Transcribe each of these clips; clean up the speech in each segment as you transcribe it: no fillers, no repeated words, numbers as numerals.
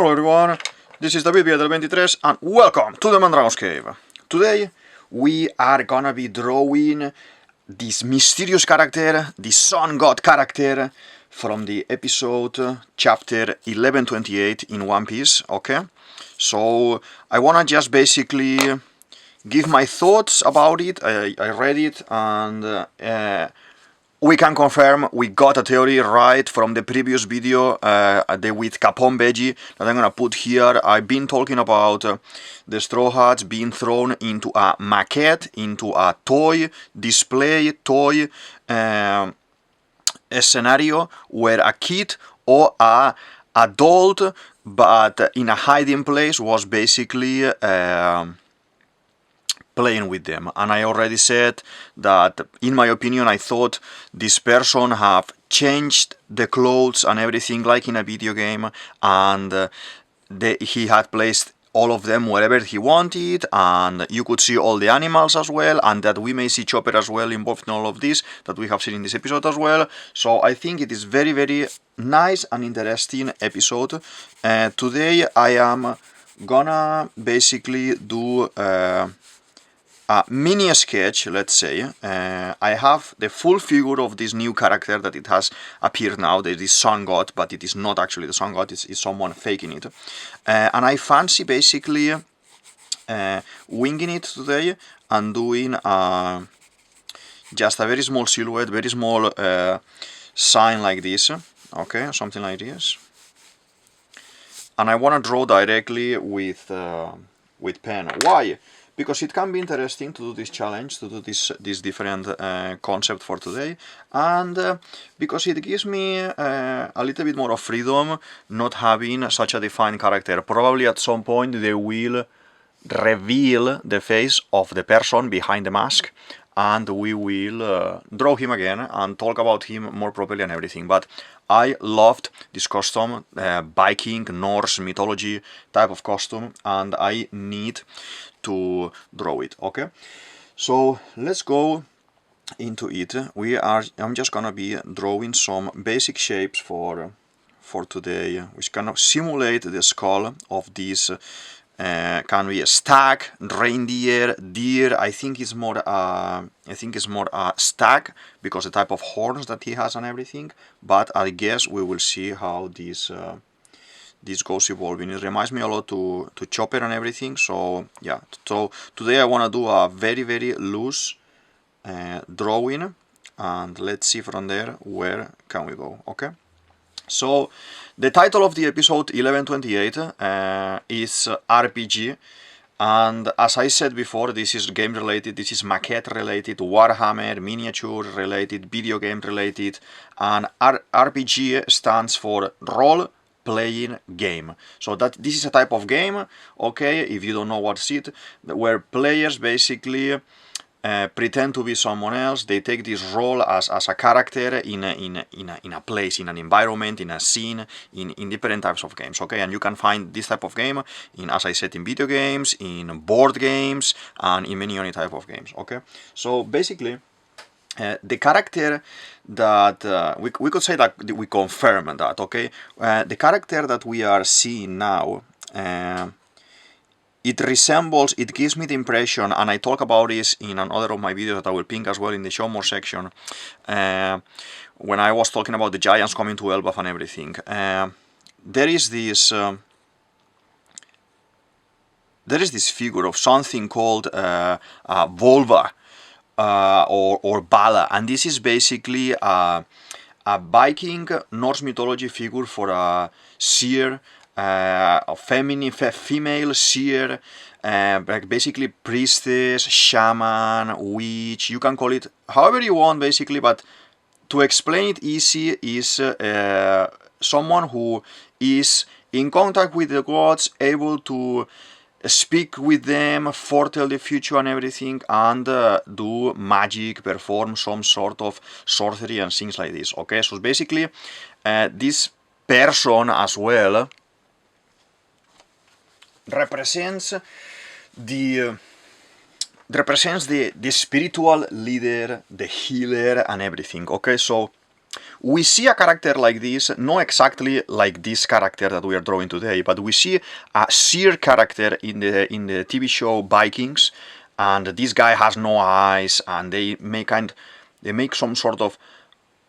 Hello everyone, this is DavidViadel23 and welcome to the Mandragon's Cave. Today we are gonna be drawing this mysterious character, the sun god character from the episode chapter 1128 in One Piece, okay? So I wanna just basically give my thoughts about it. I read it and we can confirm we got a theory right from the previous video with Capone Veggie that I'm gonna put here. I've been talking about the Straw Hats being thrown into a maquette, into a toy, display, toy a scenario where a kid or a adult but in a hiding place was basically playing with them. And I already said that in my opinion I thought this person have changed the clothes and everything like in a video game, and he had placed all of them wherever he wanted, and you could see all the animals as well, and that we may see Chopper as well involved in all of this that we have seen in this episode as well. So I think it is very very nice and interesting episode. Today I am gonna basically do a mini sketch, let's say. I have the full figure of this new character that it has appeared now, there is Sun God, but it is not actually the Sun God, it's someone faking it. And I fancy basically winging it today and doing just a very small silhouette, very small sign like this, okay, something like this. And I want to draw directly with pen. Why? Because it can be interesting to do this challenge, to do this different concept for today, and because it gives me a little bit more of freedom not having such a defined character. Probably at some point they will reveal the face of the person behind the mask, and we will draw him again and talk about him more properly and everything. But I loved this costume, Viking, Norse mythology type of costume, and I need to draw it, okay? So let's go into it. I'm just gonna be drawing some basic shapes for today, which kind of simulate the skull of this. Can be a stag, reindeer, deer. I think it's more a stag because the type of horns that he has and everything. But I guess we will see how this goes evolving. It reminds me a lot to Chopper and everything. So yeah. So today I want to do a very very loose drawing, and let's see from there where can we go. Okay. So the title of the episode 1128 is RPG, and as I said before, this is game related, this is maquette related, Warhammer, miniature related, video game related, and RPG stands for role playing game. So that this is a type of game, okay, if you don't know what's it, where players basically pretend to be someone else. They take this role as a character in a place, in an environment, in a scene, in different types of games, okay? And you can find this type of game in, as I said, in video games, in board games, and in many other type of games, okay? So basically the character that we could say that we confirm that, okay? The character that we are seeing now, it resembles, it gives me the impression, and I talk about this in another of my videos that I will ping as well in the show more section, when I was talking about the giants coming to Elbaf and everything. There is this figure of something called Volva or Bala, and this is basically a Viking Norse mythology figure for a seer, a female seer, like basically priestess, shaman, witch, you can call it however you want basically, but to explain it easy is someone who is in contact with the gods, able to speak with them, foretell the future and everything, and do magic, perform some sort of sorcery and things like this, okay? So basically this person as well represents the spiritual leader, the healer and everything, okay? So we see a character like this, not exactly like this character that we are drawing today, but we see a seer character in the TV show Vikings, and this guy has no eyes, and they make some sort of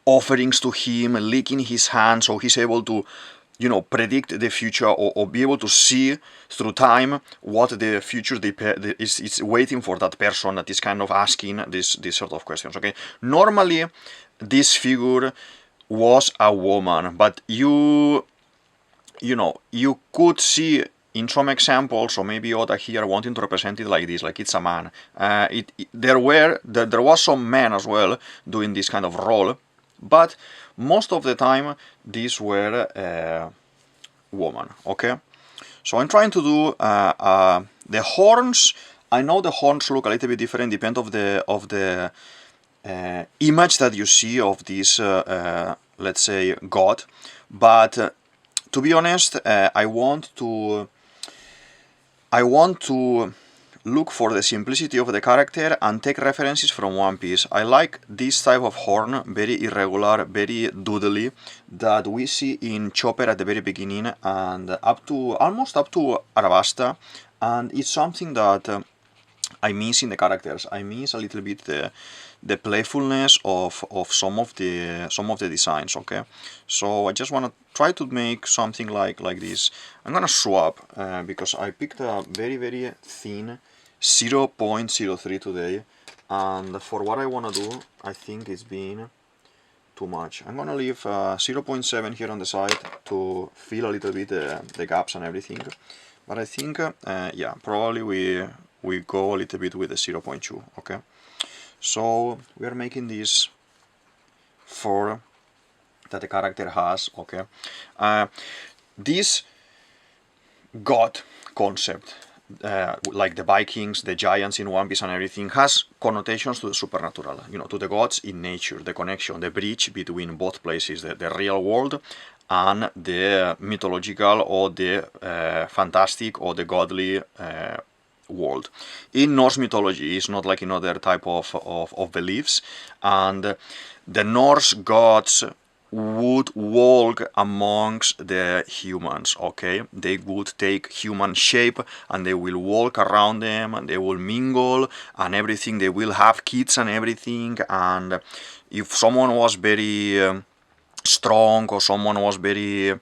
offerings to him, licking his hand, so he's able to, you know, predict the future, or be able to see through time what the future is waiting for that person that is kind of asking this sort of questions. Okay, normally this figure was a woman, but you know, you could see in some examples, or maybe Oda here wanting to represent it like this, like it's a man. There was some men as well doing this kind of role, but most of the time these were women. Okay, so I'm trying to do the horns. I know the horns look a little bit different, depending of the image that you see of this, let's say, god, but to be honest, I want to look for the simplicity of the character and take references from One Piece. I like this type of horn, very irregular, very doodly, that we see in Chopper at the very beginning and almost up to Arabasta, and it's something that I miss in the characters. I miss a little bit the playfulness of some of the designs. Okay, so I just want to try to make something like this. I'm gonna swap because I picked a very thin 0.03 today, and for what I want to do, I think it's been too much. I'm gonna leave 0.7 here on the side to fill a little bit the gaps and everything, but I think yeah, probably we go a little bit with the 0.2. Okay, so we are making this for that the character has. Okay, this god concept, like the Vikings, the giants in One Piece and everything, has connotations to the supernatural, you know, to the gods in nature, the connection, the bridge between both places, the real world and the mythological or the fantastic or the godly world. In Norse mythology, it's not like in other type of beliefs, and the Norse gods would walk amongst the humans. Okay, they would take human shape and they will walk around them and they will mingle and everything. They will have kids and everything, and if someone was very strong or someone was very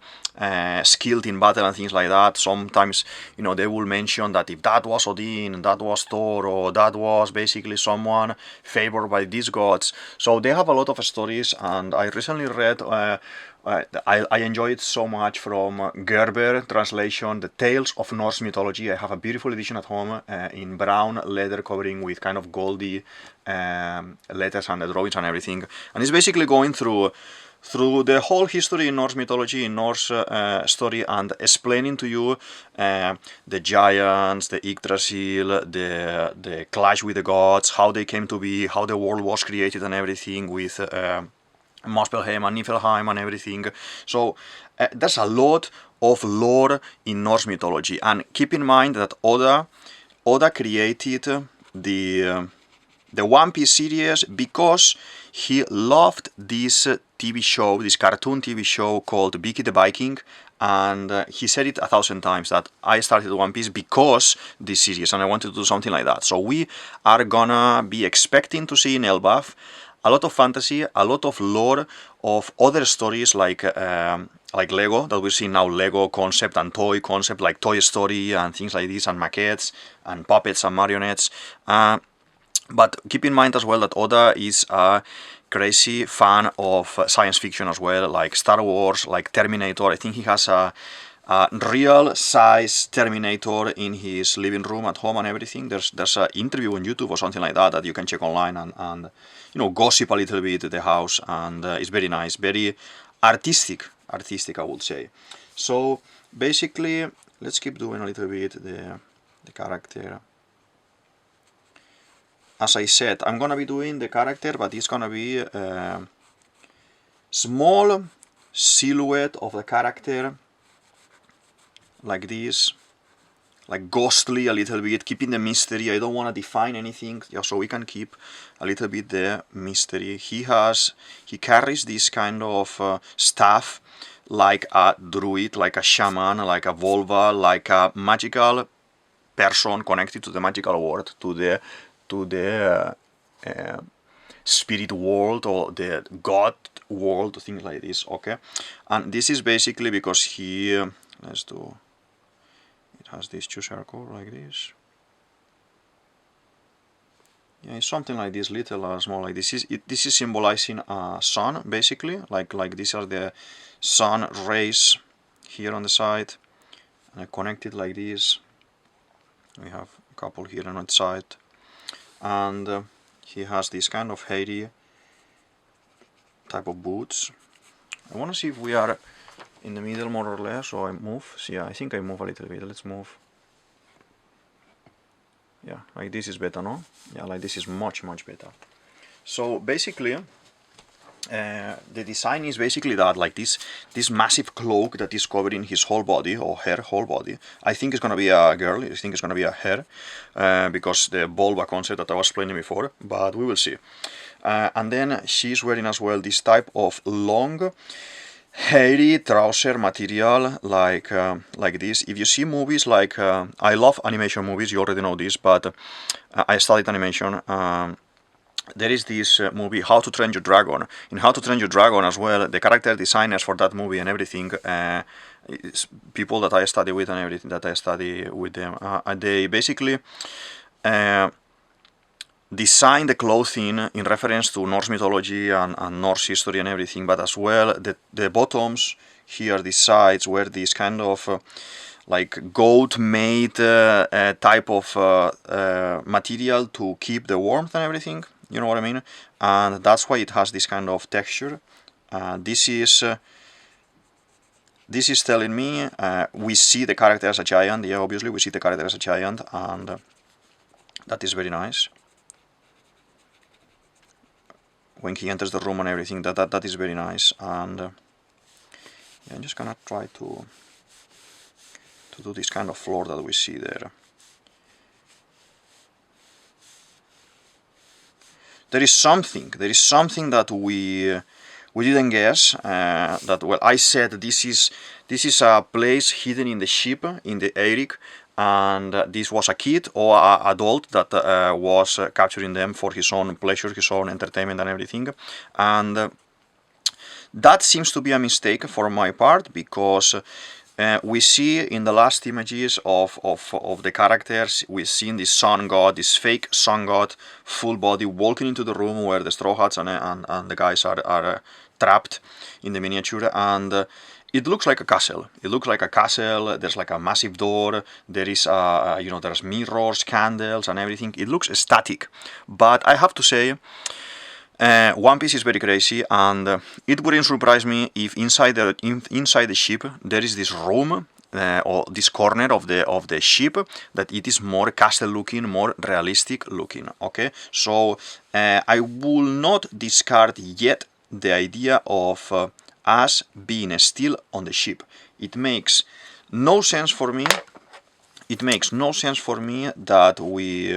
skilled in battle and things like that, sometimes, you know, they will mention that if that was Odin, that was Thor, or that was basically someone favored by these gods. So they have a lot of stories, and I recently read I enjoyed it so much from Gerber translation, The Tales of Norse Mythology. I have a beautiful edition at home in brown leather covering with kind of goldy letters and the drawings and everything, and it's basically going through the whole history in Norse mythology, in Norse story, and explaining to you the giants, the Yggdrasil, the clash with the gods, how they came to be, how the world was created and everything, with Muspelheim and Niflheim and everything. So there's a lot of lore in Norse mythology, and keep in mind that Oda created the One Piece series because he loved this TV show, this cartoon TV show called Vicky the Viking, and he said it 1,000 times that I started One Piece because this series and I wanted to do something like that. So we are gonna be expecting to see in Elbaf a lot of fantasy, a lot of lore of other stories like Lego, that we see now, Lego concept and toy concept like Toy Story and things like this, and maquettes and puppets and marionettes. But keep in mind as well that Oda is a crazy fan of science fiction as well, like Star Wars, like Terminator. I think he has a real size Terminator in his living room at home and everything. There's an interview on YouTube or something like that you can check online and you know, gossip a little bit the house, and it's very nice, very artistic I would say. So basically, let's keep doing a little bit the character. As I said, I'm gonna be doing the character, but it's gonna be a small silhouette of the character, like this, like ghostly a little bit, keeping the mystery. I don't want to define anything, just so we can keep a little bit the mystery. He carries this kind of staff like a druid, like a shaman, like a volva, like a magical person connected to the magical world, to the spirit world or the god world, things like this. Okay, and this is basically because he let's do. It has this two circle like this. Yeah, it's something like this, little or small like this. This is symbolizing a sun, basically. Like these are the sun rays here on the side, and connected like this. We have a couple here on the side, and he has this kind of hairy type of boots. I want to see if we are in the middle more or less, so I move. So yeah, I think I move a little bit. Let's move. Yeah, like this is better, no? Yeah, like this is much better. So basically, the design is basically that, like this massive cloak that is covering his whole body, or her whole body. I think it's gonna be a girl. I think it's gonna be a her, because the vulva concept that I was explaining before. But we will see. And then she's wearing as well this type of long, hairy trouser material, like this. If you see movies like I love animation movies, you already know this, but I studied animation. There is this movie How to Train Your Dragon. In How to Train Your Dragon as well, the character designers for that movie and everything, people that I study with and everything that I study with them, they basically design the clothing in reference to Norse mythology and Norse history and everything, but as well the bottoms here, these sides, were this kind of like goat-made type of material to keep the warmth and everything, you know what I mean? And that's why it has this kind of texture. This is telling me we see the character as a giant. Yeah, obviously we see the character as a giant, and that is very nice. When he enters the room and everything, that is very nice. And yeah, I'm just gonna try to do this kind of floor that we see there. There is something that we didn't guess. That, well, I said this is a place hidden in the ship, in the Eric, and this was a kid or an adult that was capturing them for his own pleasure, his own entertainment and everything. And that seems to be a mistake for my part, because we see in the last images of the characters, we've seen this sun god, this fake sun god, full body, walking into the room where the Straw Hats and the guys are trapped in the miniature, and it looks like a castle. It looks like a castle. There's like a massive door. There is there's mirrors, candles, and everything. It looks static, but I have to say, One Piece is very crazy, and it wouldn't surprise me if inside the ship there is this room or this corner of the ship that it is more castle looking, more realistic looking. Okay, so I will not discard yet the idea of us being still on the ship. It makes no sense for me. It makes no sense for me that we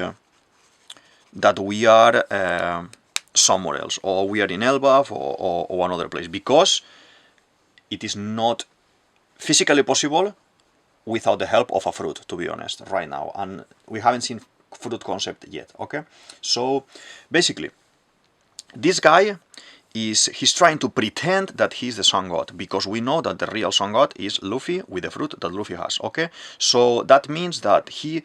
are somewhere else, or we are in Elbaf or another place, because it is not physically possible without the help of a fruit, to be honest, right now, and we haven't seen fruit concept yet. Okay, so basically this guy he's trying to pretend that he's the sun god, because we know that the real sun god is Luffy with the fruit that Luffy has. Okay, so that means that he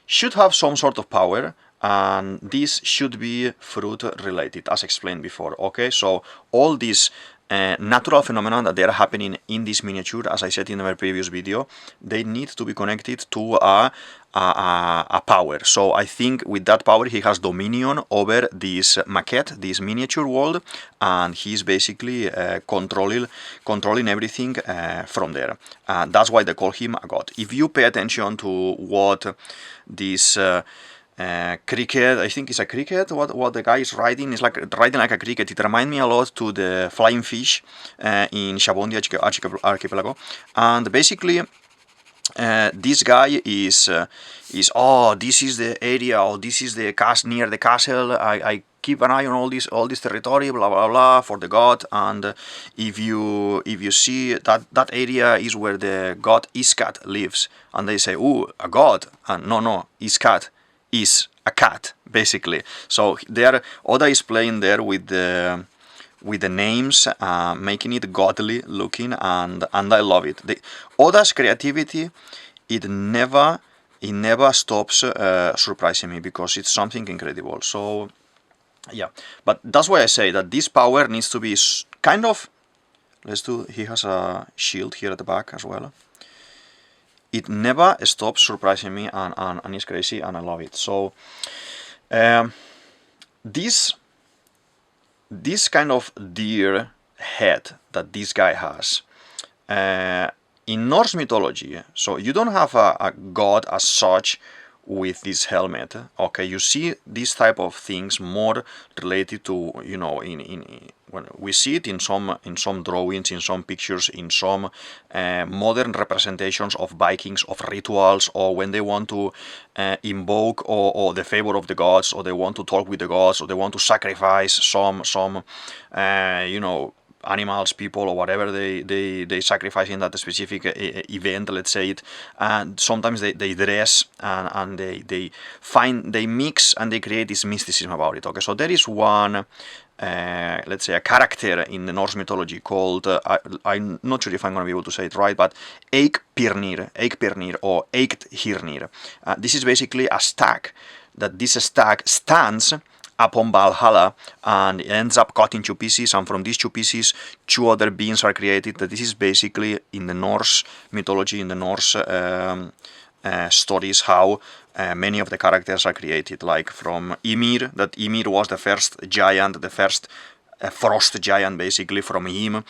should have some sort of power, and this should be fruit related, as explained before. Okay, so all these natural phenomena that they are happening in this miniature, as I said in my previous video, they need to be connected to a power. So I think with that power he has dominion over this maquette, this miniature world, and he's basically controlling everything from there. That's why they call him a god. If you pay attention to what this cricket, I think it's a cricket, what the guy is riding is like riding like a cricket. It reminds me a lot to the flying fish in Shabondi Archipelago, and basically this guy is oh, this is the area, or this is the near the castle. I keep an eye on all this territory, blah blah blah, for the god. And if you see that area is where the god Iskat lives, and they say, "Ooh, a god," and no, Iskat is a cat, basically. So there, Oda is playing there with the names, making it godly looking, and I love it. Oda's creativity, it never stops surprising me, because it's something incredible. So yeah, but that's why I say that this power needs to be kind of, he has a shield here at the back as well. It never stops surprising me, and it's crazy, and I love it. So this kind of deer head that this guy has, in Norse mythology, so you don't have a god as such with this helmet. Okay, you see these type of things more related to, you know, when we see it in some drawings, in some pictures, in some modern representations of Vikings, of rituals, or when they want to invoke or the favor of the gods, or they want to talk with the gods, or they want to sacrifice some you know, animals, people, or whatever they sacrifice in that specific event, let's say it. And sometimes they dress and they mix and they create this mysticism about it. Okay, so there is one let's say a character in the Norse mythology called I'm not sure if I'm going to be able to say it right, but Eikpirnir or Eikthrnir. This is basically a stag, that this stag stands upon Valhalla and it ends up cut into pieces, and from these two pieces 2 other beings are created. That this is basically in the Norse mythology, in the Norse stories, how many of the characters are created, like from Ymir, that Ymir was the first giant, the first frost giant, basically. From him,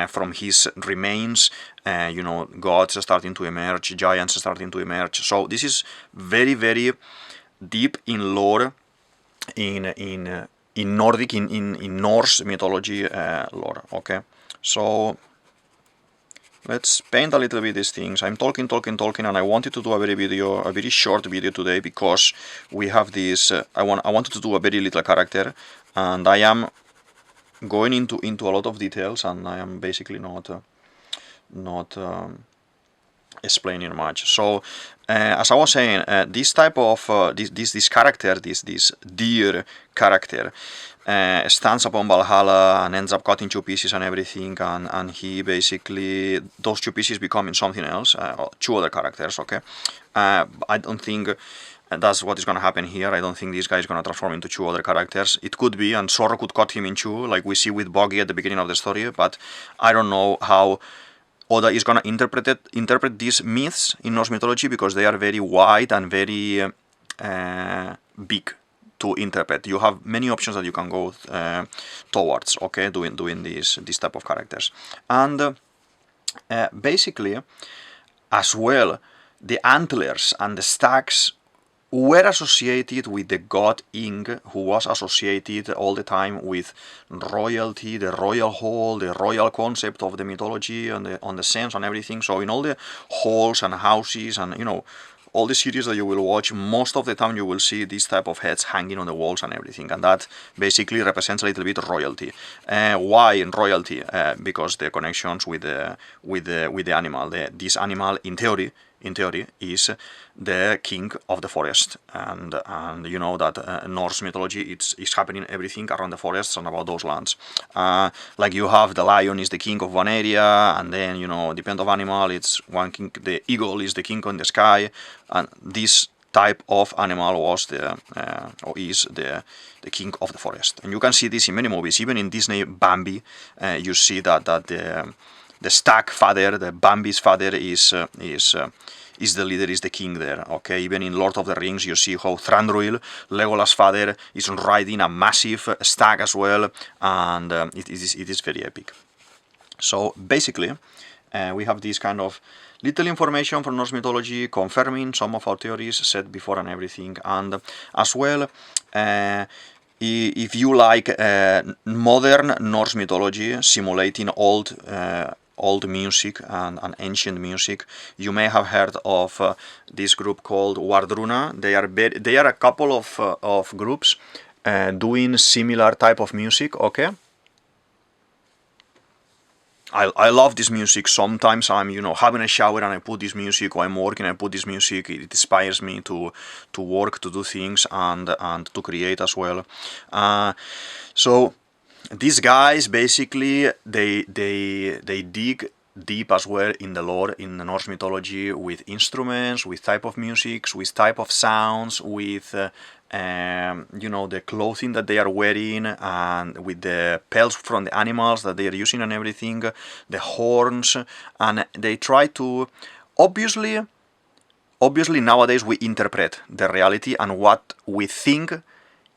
from his remains, you know, gods are starting to emerge, giants are starting to emerge. So this is very, very deep in lore, in Nordic, in Norse mythology lore. Okay, so let's paint a little bit these things. I'm talking, and I wanted to do a very short video today, because we have this. I wanted to do a very little character, and I am going into a lot of details, and I am basically not explaining much. So as I was saying, this type of this character, this deer character, stands upon Valhalla and ends up cut into pieces and everything, and he basically, those 2 pieces becoming something else, 2 other characters. Okay, I don't think that's what is going to happen here. I don't think this guy is going to transform into 2 other characters. It could be, and Sora could cut him in 2, like we see with Boggy at the beginning of the story, but I don't know how Oda is going to interpret these myths in Norse mythology, because they are very wide and very big to interpret. You have many options that you can go towards, okay, doing this type of characters. And basically, as well, the antlers and the stags were associated with the god Ing, who was associated all the time with royalty, the royal hall, the royal concept of the mythology, and on the sense and everything. So in all the halls and houses, and you know, all the series that you will watch, most of the time you will see these type of heads hanging on the walls and everything, and that basically represents a little bit royalty. Why royalty? Because the connections with the animal. This animal, in theory, is the king of the forest, and you know that Norse mythology, it's happening everything around the forests and about those lands. Like you have the lion is the king of one area, and then, you know, depend of animal, it's one king. The eagle is the king on the sky, and this type of animal was or is the king of the forest. And you can see this in many movies, even in Disney Bambi. You see that the stag father, the Bambi's father, is the leader, is the king there. Okay, even in Lord of the Rings, you see how Thranduil, Legolas' father, is riding a massive stag as well, and it is very epic. So basically, we have this kind of little information from Norse mythology confirming some of our theories said before and everything, and as well, if you like modern Norse mythology simulating old old music and ancient music. You may have heard of this group called Wardruna. They are a couple of groups doing similar type of music. Okay. I love this music. Sometimes I'm, having a shower and I put this music, or I'm working and I put this music. It inspires me to work, to do things, and to create as well. So these guys basically they dig deep as well in the lore in the Norse mythology, with instruments, with type of musics, with type of sounds, with the clothing that they are wearing, and with the pelts from the animals that they are using and everything, the horns, and they try to obviously nowadays we interpret the reality and what we think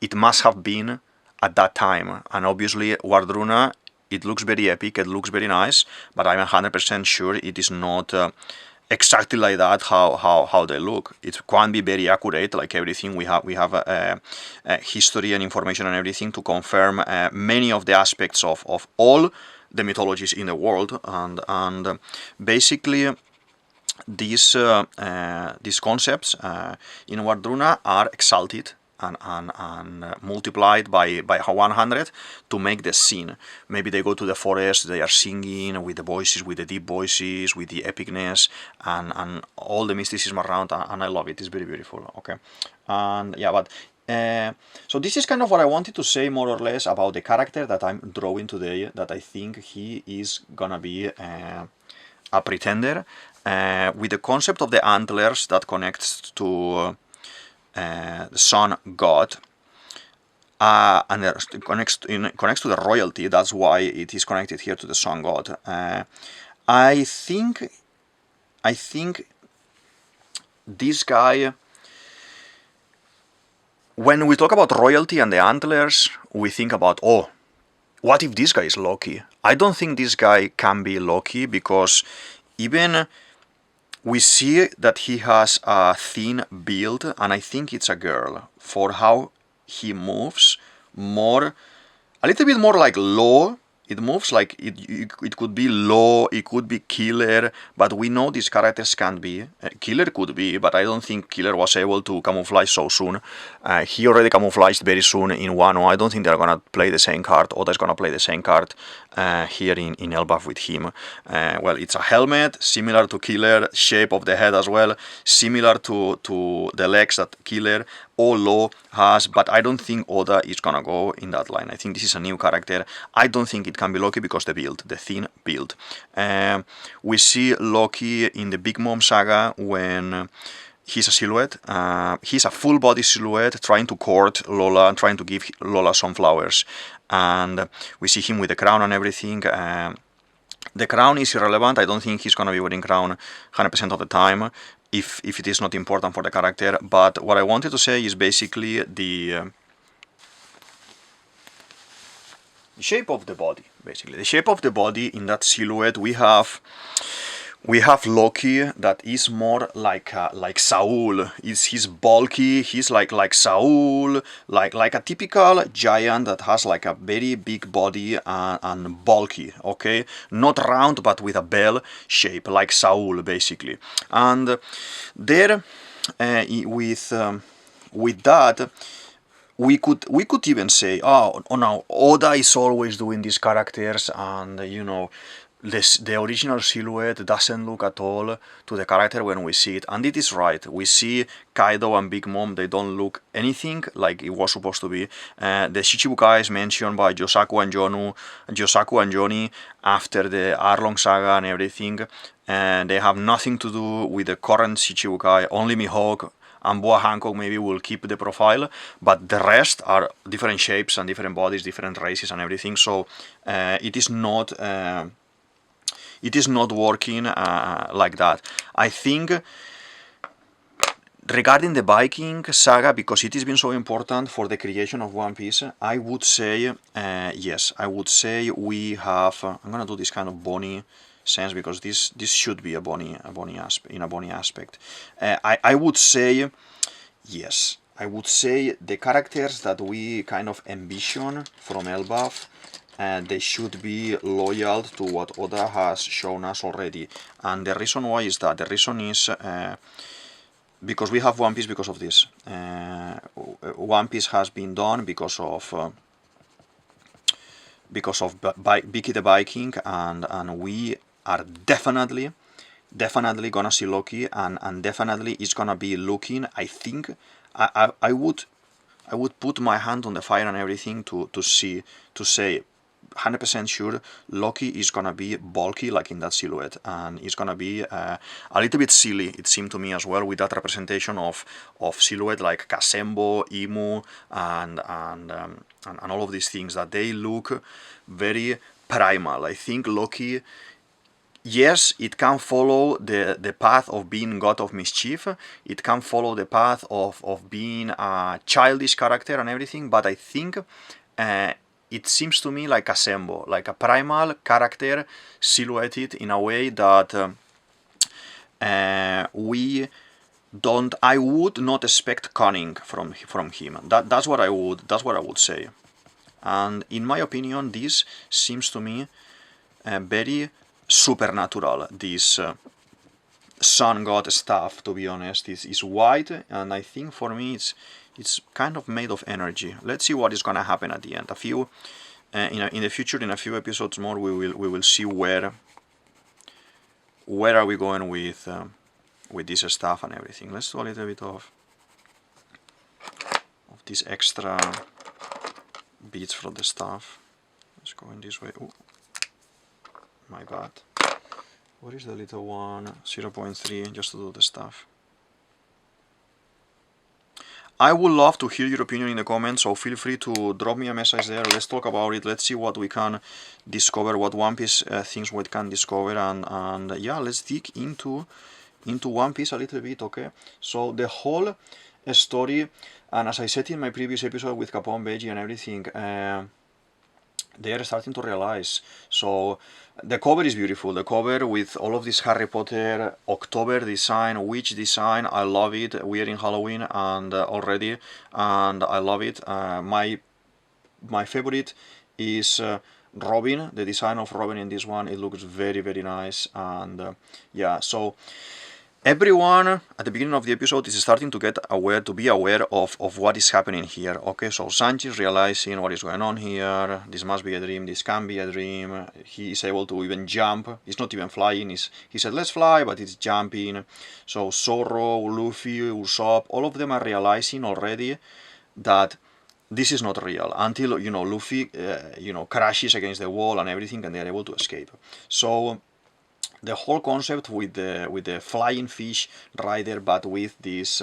it must have been at that time. And obviously Wardruna, it looks very epic, it looks very nice, but I'm 100% sure it is not exactly like that how they look. It can be very accurate, like everything. We have a history and information and everything to confirm many of the aspects of all the mythologies in the world, and basically these concepts in Wardruna are exalted and multiplied by 100 to make the scene. Maybe they go to the forest, they are singing with the voices, with the deep voices, with the epicness, and all the mysticism around, and I love it. It's very beautiful. Okay, and yeah, but so this is kind of what I wanted to say, more or less, about the character that I'm drawing today, that I think he is gonna be a pretender, with the concept of the antlers that connects to the sun god, and it connects to the royalty. That's why it is connected here to the sun god. I think this guy, when we talk about royalty and the antlers, we think about, oh, what if this guy is Loki? I don't think this guy can be Loki, because even we see that he has a thin build, and I think it's a girl, for how he moves, a little bit more like Law. It moves like it could be Law, it could be Killer, but we know these characters can be. Killer could be, but I don't think Killer was able to camouflage so soon. He already camouflaged very soon in Wano. I don't think they're gonna play the same card. Oda's gonna play the same card here in Elbaf with him. Well, it's a helmet, similar to Killer, shape of the head as well, similar to the legs that Killer or Law has, but I don't think Oda is gonna go in that line. I think this is a new character. I don't think it can be Loki because the thin build. We see Loki in the Big Mom saga when he's a silhouette. He's a full body silhouette trying to court Lola and trying to give Lola some flowers. And we see him with the crown and everything. The crown is irrelevant. I don't think he's gonna be wearing crown 100% of the time, if it is not important for the character. But what I wanted to say is basically the shape of the body. Basically, the shape of the body in that silhouette. We have Loki that is more like Saul. He's bulky. He's like Saul, like a typical giant that has like a very big body and bulky. Okay, not round but with a bell shape, like Saul basically. And there, with that, we could even say, oh no, Oda is always doing these characters, and the original silhouette doesn't look at all to the character when we see it. And it is right. We see Kaido and Big Mom, they don't look anything like it was supposed to be. The Shichibukai is mentioned by Josaku and Johnny after the Arlong saga and everything, and they have nothing to do with the current Shichibukai. Only Mihawk and Boa Hancock maybe will keep the profile, but the rest are different shapes and different bodies, different races and everything. So it is not working like that. I think regarding the Viking saga, because it has been so important for the creation of One Piece, I would say yes. I would say we have. I'm gonna do this kind of Bonnie sense, because this should be a Bonnie aspect. I would say yes. I would say the characters that we kind of envision from Elbaf they should be loyal to what Oda has shown us already. And the reason why is that, the reason is because we have One Piece because of this. One Piece has been done because of Biggie the Viking, and we are definitely gonna see Loki, and definitely it's gonna be looking, I think, I would put my hand on the fire and everything to say 100% sure Loki is gonna be bulky like in that silhouette, and it's gonna be a little bit silly, it seemed to me as well, with that representation of silhouette like Kasembo, Imu, and all of these things, that they look very primal. I think Loki, yes, it can follow the path of being God of Mischief, it can follow the path of being a childish character and everything, but I think it seems to me like a Sembo, like a primal character silhouetted in a way that I would not expect cunning from him. That's what I would say. And in my opinion, this seems to me very supernatural, this sun god stuff, to be honest. Is white, and I think for me it's kind of made of energy. Let's see what is gonna happen at the end. A few in the future, in a few episodes more, we will see where are we going with this stuff and everything. Let's do a little bit of this extra beads from the stuff. Let's go in this way. Ooh. My bad. What is the little one? 0.3, just to do the stuff. I would love to hear your opinion in the comments, so feel free to drop me a message there. Let's talk about it. Let's see what we can discover, what One Piece things we can discover, and yeah, let's dig into One Piece a little bit, okay? So the whole story, and as I said in my previous episode with Capone, Veggie and everything, they are starting to realize. So the cover is beautiful, the cover with all of this Harry Potter October design, witch design. I love it. We are in Halloween and already, and I love it. My favorite is Robin, the design of Robin in this one. It looks very, very nice, and yeah, so everyone at the beginning of the episode is starting to be aware of what is happening here. Okay, so Sanji is realizing what is going on here. This must be a dream, this can be a dream. He is able to even jump. He's not even flying. He said, let's fly, but it's jumping. So Zoro, Luffy, Usopp, all of them are realizing already that this is not real until, you know, Luffy, crashes against the wall and everything, and they are able to escape. So the whole concept with the flying fish rider, but with this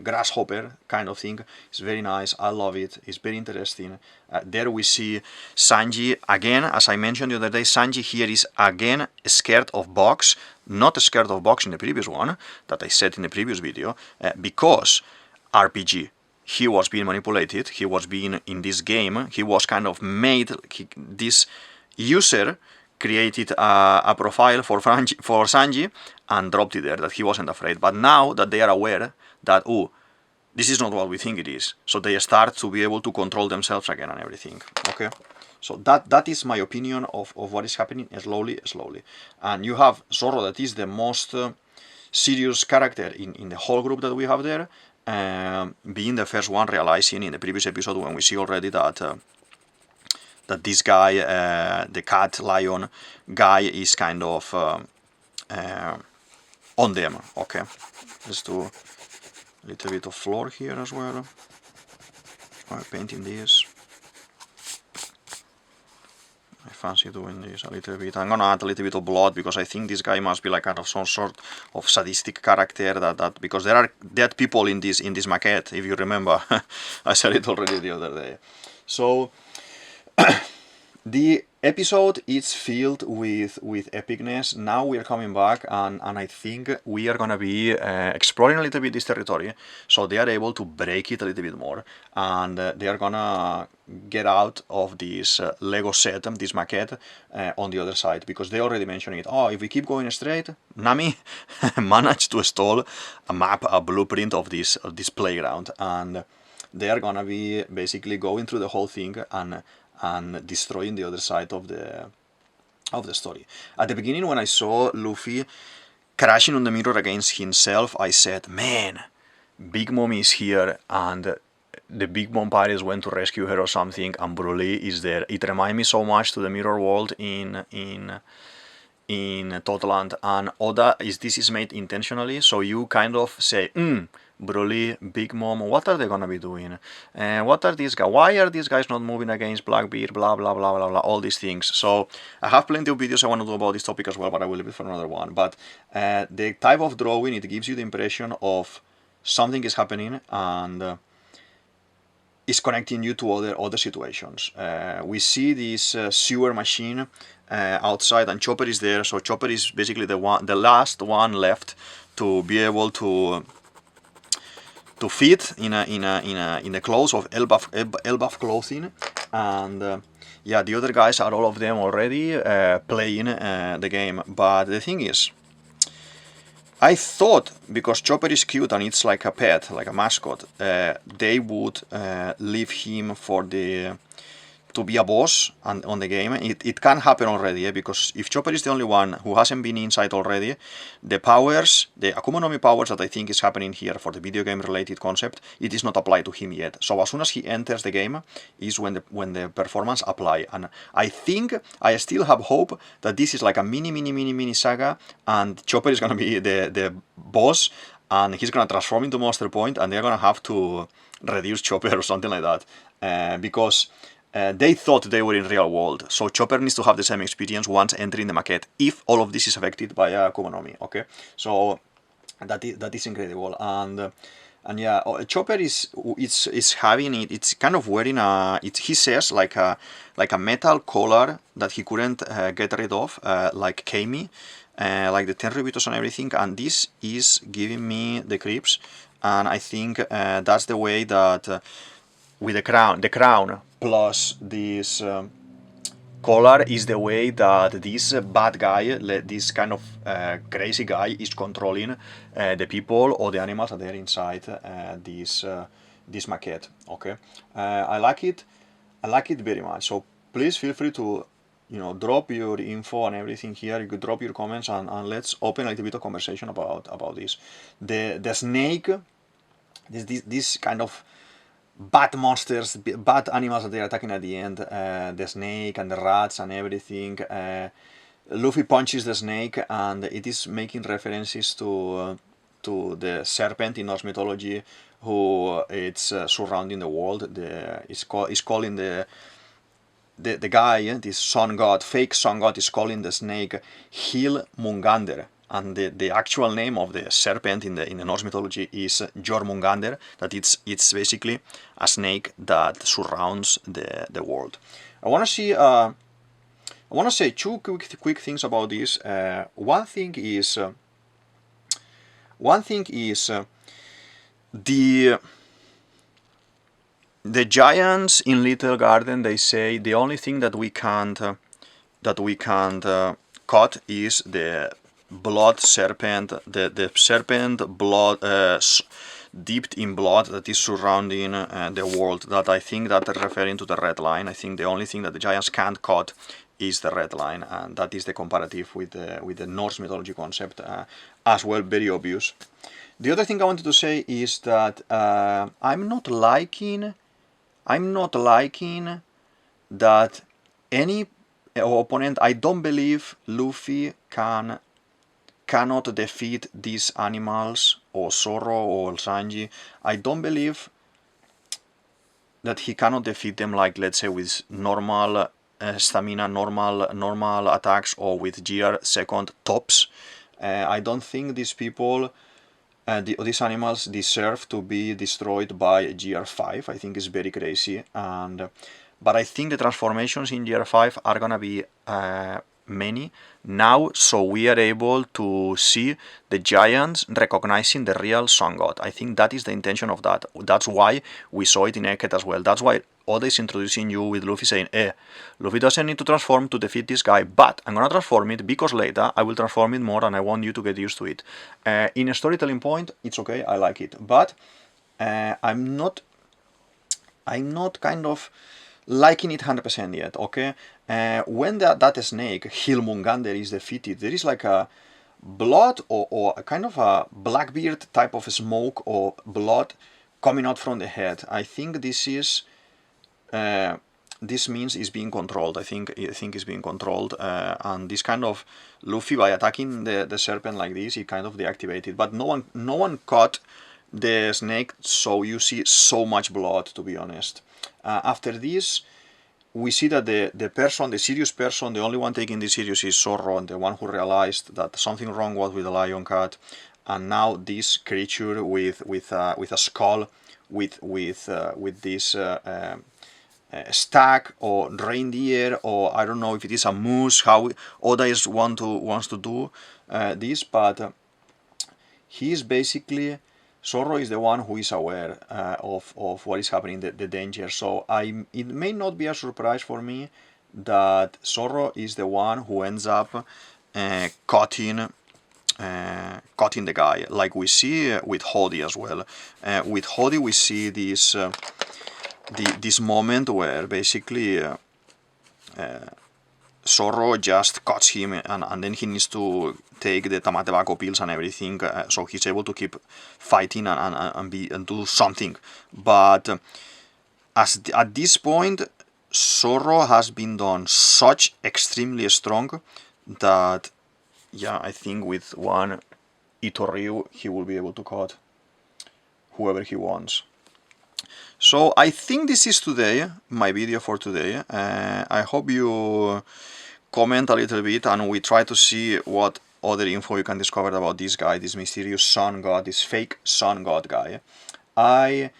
grasshopper kind of thing, is very nice. I love it. It's very interesting. There we see Sanji again. As I mentioned the other day, Sanji here is again scared of Box. Not scared of Box in the previous one that I said in the previous video, because RPG. He was being manipulated. He was being in this game. He was kind of made. This user created a profile for Sanji and dropped it there, that he wasn't afraid. But now that they are aware that, oh, this is not what we think it is, so they start to be able to control themselves again and everything. Okay, so that is my opinion of what is happening slowly. And you have Zoro, that is the most serious character in the whole group that we have there, being the first one realizing in the previous episode when we see already that this guy, the cat lion guy, is kind of on them. Okay, let's do a little bit of floor here as well. I'm painting this. I fancy doing this a little bit. I'm gonna add a little bit of blood because I think this guy must be like kind of some sort of sadistic character. That because there are dead people in this maquette, if you remember. I said it already the other day. So the episode is filled with epicness. Now we are coming back, and I think we are gonna be exploring a little bit this territory, so they are able to break it a little bit more, and they are gonna get out of this Lego set, this maquette, on the other side, because they already mentioned it. Oh, if we keep going straight, Nami managed to stall a map, a blueprint of this playground, and they are gonna be basically going through the whole thing, and and destroying the other side of the story. At the beginning, when I saw Luffy crashing on the mirror against himself, I said, man, Big Mom is here, and the Big Mom pirates went to rescue her or something, and Broly is there. It reminded me so much to the Mirror World in Totaland, and Oda this is made intentionally, so you kind of say, Broly, Big Mom, what are they gonna be doing? What are these guys? Why are these guys not moving against Blackbeard? Blah blah blah blah blah. All these things. So I have plenty of videos I want to do about this topic as well, but I will leave it for another one. But the type of drawing, it gives you the impression of something is happening and is connecting you to other situations. We see this sewer machine outside, and Chopper is there. So Chopper is basically the last one left to be able to fit in the clothes of Elbaf clothing, and yeah, the other guys are all of them already playing the game. But the thing is, I thought because Chopper is cute and it's like a pet, like a mascot, they would leave him to be a boss on the game. It can happen already, because if Chopper is the only one who hasn't been inside already, the powers, the Akuma no Mi powers that I think is happening here for the video game related concept, it is not applied to him yet. So as soon as he enters the game is when the performance apply. And I think I still have hope that this is like a mini saga, and Chopper is gonna be the boss, and he's gonna transform into Monster Point, and they're gonna have to reduce Chopper or something like that, because they thought they were in real world. So Chopper needs to have the same experience once entering the maquette, if all of this is affected by Akuma no Mi. Okay, so that is incredible. And yeah, Chopper is having it. It's kind of wearing he says like a metal collar that he couldn't get rid of, like Kami, like the Tenryubitos and everything. And this is giving me the creeps. And I think that's the way that with the crown plus this collar is the way that this bad guy, this kind of crazy guy, is controlling the people or the animals that are inside this maquette. Okay, I like it very much. So please feel free to drop your info and everything here. You could drop your comments and let's open a little bit of conversation about this. The snake, this kind of bad monsters, bad animals that they're attacking at the end, the snake and the rats and everything. Luffy punches the snake, and it is making references to the serpent in Norse mythology, who it's surrounding the world. Is calling the guy, this sun god, fake sun god, is calling the snake Hilmungander. And the actual name of the serpent in the Norse mythology is Jormungander. That it's basically a snake that surrounds the world. I want to say two quick things about this. One thing is the giants in Little Garden. They say the only thing that we can't cut is the blood serpent, the serpent blood dipped in blood that is surrounding the world. That I think that they're referring to the red line. I think the only thing that the giants can't cut is the red line, and that is the comparative with the Norse mythology concept as well. Very obvious. The other thing I wanted to say is that I'm not liking that any opponent. I don't believe Luffy cannot defeat these animals, or Zoro or Sanji. I don't believe that he cannot defeat them, like let's say with normal stamina, normal attacks, or with GR second tops. I don't think these people, these animals, deserve to be destroyed by GR5. I think it's very crazy, but I think the transformations in GR5 are gonna be many now, so we are able to see the giants recognizing the real sun god. I think that is the intention of that. That's why we saw it in Eket as well. That's why Oda is introducing you with Luffy saying, Luffy doesn't need to transform to defeat this guy, but I'm gonna transform it because later I will transform it more, and I want you to get used to it. In a storytelling point, it's okay, I like it, but I'm not kind of liking it 100% yet, okay? When that snake, Hilmungander, is defeated, there is like a blood or a kind of a blackbeard type of smoke or blood coming out from the head. I think this is this means it's being controlled. I think it's being controlled, and this kind of Luffy, by attacking the serpent like this, he kind of deactivated. But no one caught the snake, so you see so much blood, to be honest. After this, we see that the serious person, the only one taking this serious is Zorro, and the one who realized that something wrong was with the lion cat. And now this creature with a skull, with this stag or reindeer, or I don't know if it is a moose, how Oda wants to do this, but he is basically, Zorro is the one who is aware of what is happening, the danger. So it may not be a surprise for me that Zorro is the one who ends up cutting the guy, like we see with Hody as well. With Hody we see this this moment where basically Zorro just cuts him, and then he needs to take the Tamatebaco pills and everything, so he's able to keep fighting and do something. But at this point, Zorro has been done such extremely strong that, yeah, I think with one Itoryu he will be able to cut whoever he wants. So I think this is my video for today. I hope you comment a little bit and we try to see what other info you can discover about this guy, this mysterious sun god, this fake sun god guy. I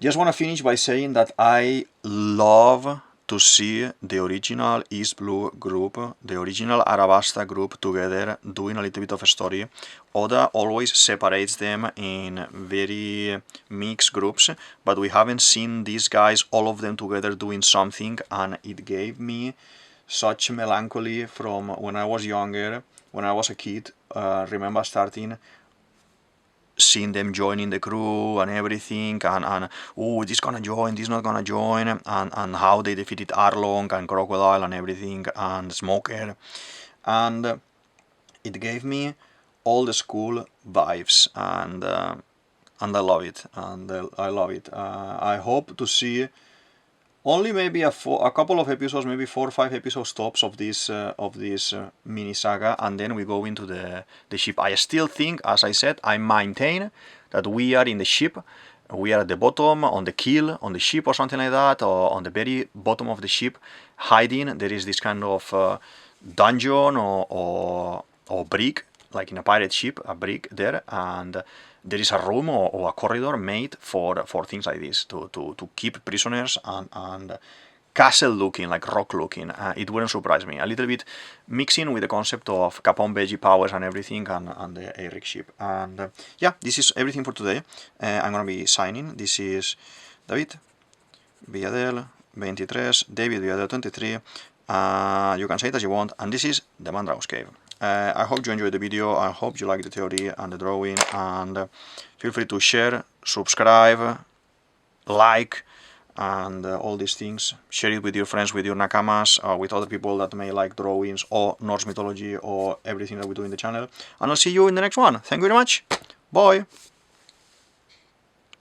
just want to finish by saying that I love to see the original East Blue group, the original Arabasta group together doing a little bit of a story. Oda always separates them in very mixed groups, but we haven't seen these guys, all of them together doing something, and it gave me such melancholy from when I was younger, when I was a kid. Remember seeing them joining the crew and everything, and oh, this gonna join, this not gonna join, and how they defeated Arlong and Crocodile and everything, and Smoker, and it gave me all the school vibes, and I love it, I hope to see only maybe a couple of episodes, maybe 4 or 5 episodes tops of this mini saga, and then we go into the ship. I still think, as I said, I maintain that we are in the ship. We are at the bottom, on the keel, on the ship or something like that, or on the very bottom of the ship, hiding. There is this kind of dungeon or brig, like in a pirate ship, a brig there, and there is a room or a corridor made for things like this, to keep prisoners and castle looking, like rock looking. It wouldn't surprise me. A little bit mixing with the concept of Capone Veggie powers and everything, and the Eric ship. And yeah, this is everything for today. I'm gonna be signing. This is DavidViadel23, DavidViadel23. You can say it as you want, and this is the Mandrago's Cave. I hope you enjoyed the video, I hope you like the theory and the drawing, and feel free to share, subscribe, like, and all these things. Share it with your friends, with your nakamas, with other people that may like drawings or Norse mythology or everything that we do in the channel. And I'll see you in the next one. Thank you very much. Bye.